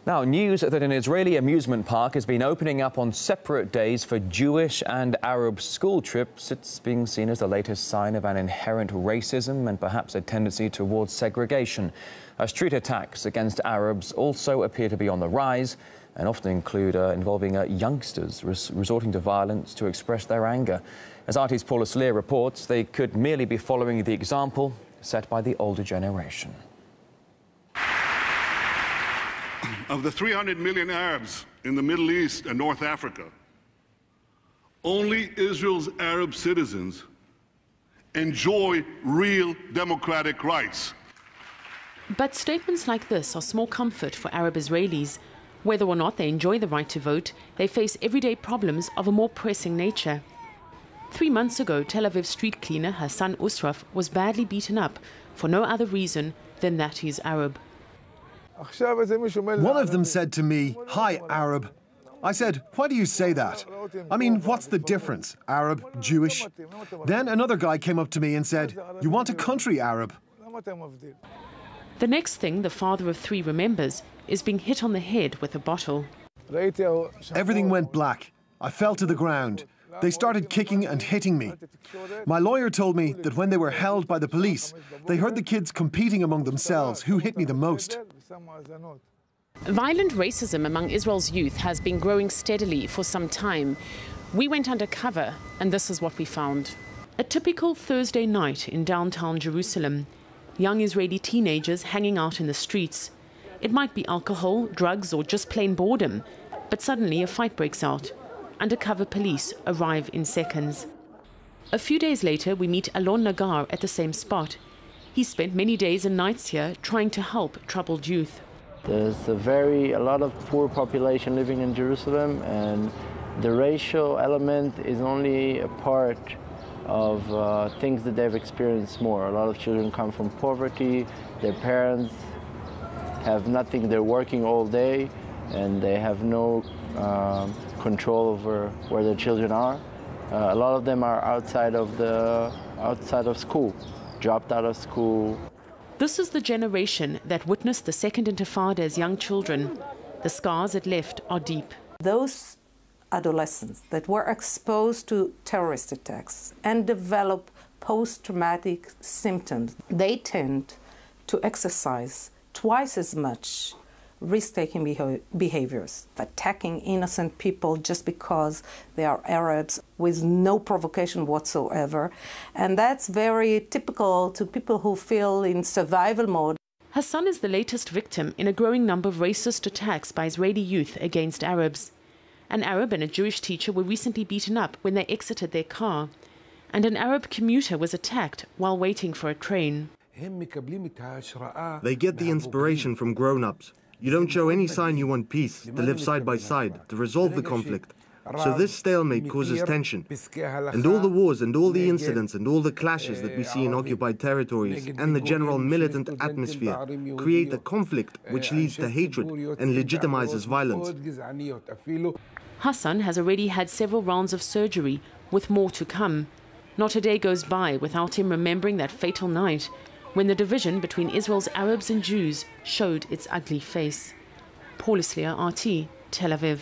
Now, news that an Israeli amusement park has been opening up on separate days for Jewish and Arab school trips. It's being seen as the latest sign of an inherent racism and perhaps a tendency towards segregation. Street attacks against Arabs also appear to be on the rise and often include involving youngsters resorting to violence to express their anger. As RT's Paula Sleer reports, they could merely be following the example set by the older generation. Of the 300 million Arabs in the Middle East and North Africa, only Israel's Arab citizens enjoy real democratic rights. But statements like this are small comfort for Arab Israelis. Whether or not they enjoy the right to vote, they face everyday problems of a more pressing nature. 3 months ago, Tel Aviv street cleaner Hassan Usraf was badly beaten up for no other reason than that he's Arab. One of them said to me, "Hi, Arab." I said, "Why do you say that? I mean, what's the difference? Arab, Jewish?" Then another guy came up to me and said, "You want a country, Arab?" The next thing the father of 3 remembers is being hit on the head with a bottle. Everything went black. I fell to the ground. They started kicking and hitting me. My lawyer told me that when they were held by the police, they heard the kids competing among themselves who hit me the most. Violent racism among Israel's youth has been growing steadily for some time. We went undercover, and this is what we found. A typical Thursday night in downtown Jerusalem. Young Israeli teenagers hanging out in the streets. It might be alcohol, drugs, or just plain boredom, but suddenly a fight breaks out. Undercover police arrive in seconds. A few days later, we meet Alon Nagar at the same spot. He spent many days and nights here trying to help troubled youth. There's a lot of poor population living in Jerusalem, and the racial element is only a part of things that they've experienced more. A lot of children come from poverty, their parents have nothing, they're working all day, and they have no control over where their children are. A lot of them are outside of school, dropped out of school. This is the generation that witnessed the Second Intifada as young children. The scars it left are deep. Those adolescents that were exposed to terrorist attacks and develop post-traumatic symptoms, they tend to exercise twice as much risk-taking behaviors, attacking innocent people just because they are Arabs with no provocation whatsoever. And that's very typical to people who feel in survival mode. Hassan is the latest victim in a growing number of racist attacks by Israeli youth against Arabs. An Arab and a Jewish teacher were recently beaten up when they exited their car. And an Arab commuter was attacked while waiting for a train. They get the inspiration from grown-ups. You don't show any sign you want peace, to live side by side, to resolve the conflict. So this stalemate causes tension. And all the wars and all the incidents and all the clashes that we see in occupied territories and the general militant atmosphere create a conflict which leads to hatred and legitimizes violence. Hassan has already had several rounds of surgery, with more to come. Not a day goes by without him remembering that fatal night when the division between Israel's Arabs and Jews showed its ugly face. Paula Sleer, RT, Tel Aviv.